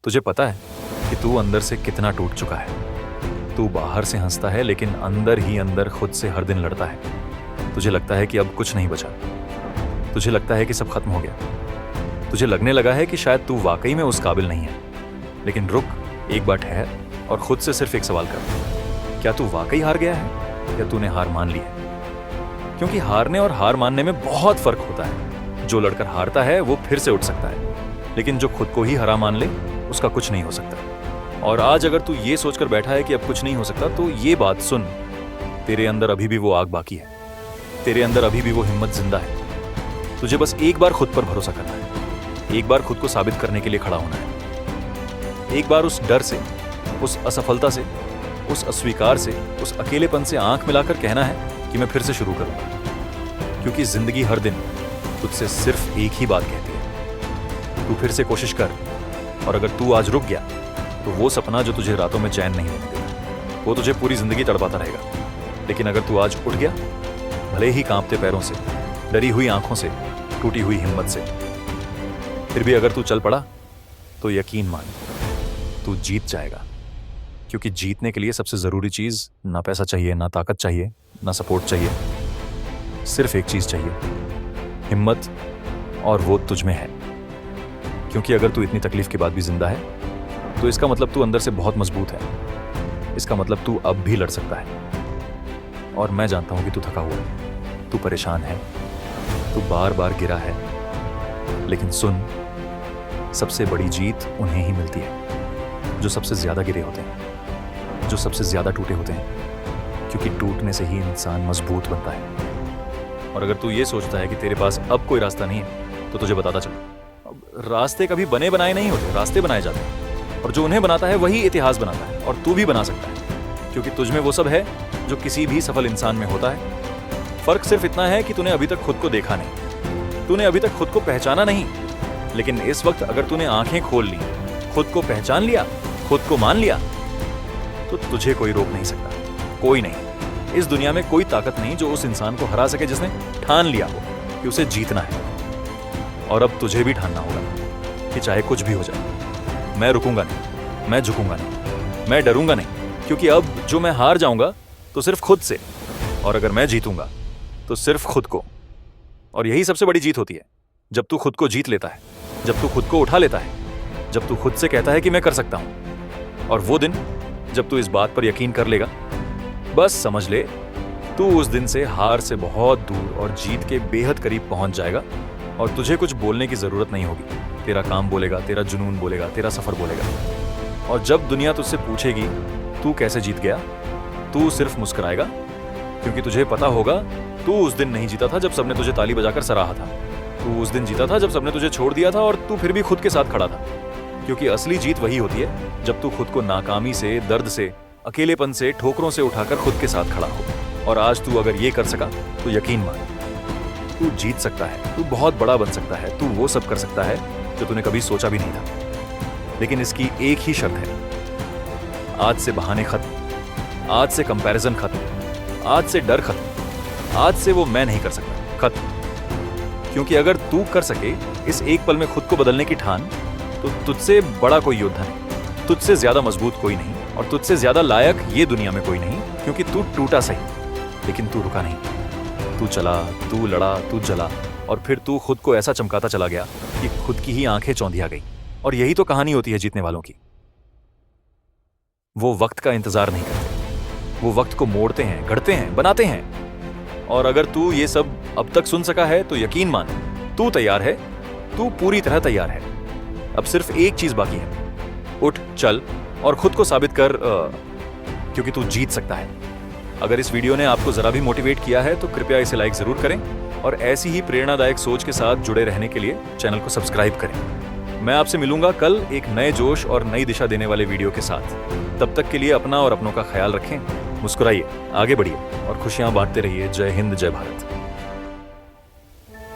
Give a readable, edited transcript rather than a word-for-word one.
तुझे पता है कि तू अंदर से कितना टूट चुका है। तू बाहर से हंसता है लेकिन अंदर ही अंदर खुद से हर दिन लड़ता है। तुझे लगता है कि अब कुछ नहीं बचा। तुझे लगता है कि सब खत्म हो गया। तुझे लगने लगा है कि शायद तू वाकई में उस काबिल नहीं है। लेकिन रुक, एक बार ठहर और खुद से सिर्फ एक सवाल कर, क्या तू वाकई हार गया है या तूने हार मान ली है? क्योंकि हारने और हार मानने में बहुत फर्क होता है। जो लड़कर हारता है वो फिर से उठ सकता है, लेकिन जो खुद को ही हरा मान ले उसका कुछ नहीं हो सकता। और आज अगर तू ये सोचकर बैठा है कि अब कुछ नहीं हो सकता, तो ये बात सुन, तेरे अंदर अभी भी वो आग बाकी है। तेरे अंदर अभी भी वो हिम्मत जिंदा है। तुझे बस एक बार खुद पर भरोसा करना है। एक बार खुद को साबित करने के लिए खड़ा होना है। एक बार उस डर से, उस असफलता से, उस अस्वीकार से, उस अकेलेपन से आंख मिलाकर कहना है कि मैं फिर से शुरू करूंगा। क्योंकि जिंदगी हर दिन तुझसे सिर्फ एक ही बात कहती है, तू फिर से कोशिश कर। और अगर तू आज रुक गया तो वो सपना जो तुझे रातों में चैन नहीं होने देगा, वो तुझे पूरी जिंदगी तड़पाता रहेगा। लेकिन अगर तू आज उठ गया, भले ही कांपते पैरों से, डरी हुई आंखों से, टूटी हुई हिम्मत से, फिर भी अगर तू चल पड़ा, तो यकीन मान, तू जीत जाएगा। क्योंकि जीतने के लिए सबसे जरूरी चीज ना पैसा चाहिए, ना ताकत चाहिए, ना सपोर्ट चाहिए। सिर्फ एक चीज चाहिए, हिम्मत, और वो तुझ में है। क्योंकि अगर तू इतनी तकलीफ के बाद भी जिंदा है, तो इसका मतलब तू अंदर से बहुत मजबूत है। इसका मतलब तू अब भी लड़ सकता है। और मैं जानता हूं कि तू थका हुआ है, तू परेशान है, तू बार बार गिरा है। लेकिन सुन, सबसे बड़ी जीत उन्हें ही मिलती है जो सबसे ज्यादा गिरे होते हैं, जो सबसे ज्यादा टूटे होते हैं। क्योंकि टूटने से ही इंसान मजबूत बनता है। और अगर तू ये सोचता है कि तेरे पास अब कोई रास्ता नहीं है, तो तुझे बताता चलो, रास्ते कभी बने बनाए नहीं होते, रास्ते बनाए जाते हैं। और जो उन्हें बनाता है वही इतिहास बनाता है। और तू भी बना सकता है, क्योंकि तुझ में वो सब है जो किसी भी सफल इंसान में होता है। फर्क सिर्फ इतना है कि तूने अभी तक खुद को देखा नहीं, तूने अभी तक खुद को पहचाना नहीं। लेकिन इस वक्त अगर तूने आंखें खोल ली, खुद को पहचान लिया, खुद को मान लिया, तो तुझे कोई रोक नहीं सकता। कोई नहीं। इस दुनिया में कोई ताकत नहीं जो उस इंसान को हरा सके जिसने ठान लिया हो कि उसे जीतना है। और अब तुझे भी ठानना होगा कि चाहे कुछ भी हो जाए, मैं रुकूंगा नहीं, मैं झुकूंगा नहीं, मैं डरूंगा नहीं। क्योंकि अब जो मैं हार जाऊंगा तो सिर्फ खुद से, और अगर मैं जीतूंगा तो सिर्फ खुद को। और यही सबसे बड़ी जीत होती है, जब तू खुद को जीत लेता है, जब तू खुद को उठा लेता है, जब तू खुद से कहता है कि मैं कर सकता हूं। और वो दिन जब तू इस बात पर यकीन कर लेगा, बस समझ ले, तू उस दिन से हार से बहुत दूर और जीत के बेहद करीब पहुंच जाएगा। और तुझे कुछ बोलने की जरूरत नहीं होगी। तेरा काम बोलेगा, तेरा जुनून बोलेगा, तेरा सफर बोलेगा। और जब दुनिया तुझसे पूछेगी तू कैसे जीत गया, तू सिर्फ मुस्कुराएगा। क्योंकि तुझे पता होगा, तू उस दिन नहीं जीता था जब सबने तुझे ताली बजाकर सराहा था। तू उस दिन जीता था जब सबने तुझे छोड़ दिया था और तू फिर भी खुद के साथ खड़ा था। क्योंकि असली जीत वही होती है जब तू खुद को नाकामी से, दर्द से, अकेलेपन से, ठोकरों से उठाकर खुद के साथ खड़ा हो। और आज तू अगर ये कर सका, तो यकीन मान, तू जीत सकता है, तू बहुत बड़ा बन सकता है, तू वो सब कर सकता है जो तूने कभी सोचा भी नहीं था। लेकिन इसकी एक ही शर्त है, आज से बहाने खत्म, आज से कंपैरिजन खत्म, आज से डर खत्म, आज से वो मैं नहीं कर सकता खत्म। क्योंकि अगर तू कर सके इस एक पल में खुद को बदलने की ठान, तो तुझसे बड़ा कोई योद्धा नहीं, तुझसे ज्यादा मजबूत कोई नहीं, और तुझसे ज्यादा लायक ये दुनिया में कोई नहीं। क्योंकि तू टूटा सही, लेकिन तू रुका नहीं। तू चला, तू लड़ा, तू जला, और फिर तू खुद को ऐसा चमकाता चला गया कि खुद की ही आंखें चौंधिया गई। और यही तो कहानी होती है जीतने वालों की। वो वक्त का इंतजार नहीं करते, वो वक्त को मोड़ते हैं, गढ़ते हैं, बनाते हैं। और अगर तू ये सब अब तक सुन सका है, तो यकीन मान, तू तैयार है, तू पूरी तरह तैयार है। अब सिर्फ एक चीज बाकी है, उठ, चल और खुद को साबित कर, क्योंकि तू जीत सकता है। अगर इस वीडियो ने आपको जरा भी मोटिवेट किया है, तो कृपया इसे लाइक जरूर करें। और ऐसी ही प्रेरणादायक सोच के साथ जुड़े रहने के लिए चैनल को सब्सक्राइब करें। मैं आपसे मिलूंगा कल एक नए जोश और नई दिशा देने वाले वीडियो के साथ। तब तक के लिए अपना और अपनों का ख्याल रखें, मुस्कुराइए, आगे बढ़िए और खुशियां बांटते रहिए। जय हिंद, जय भारत।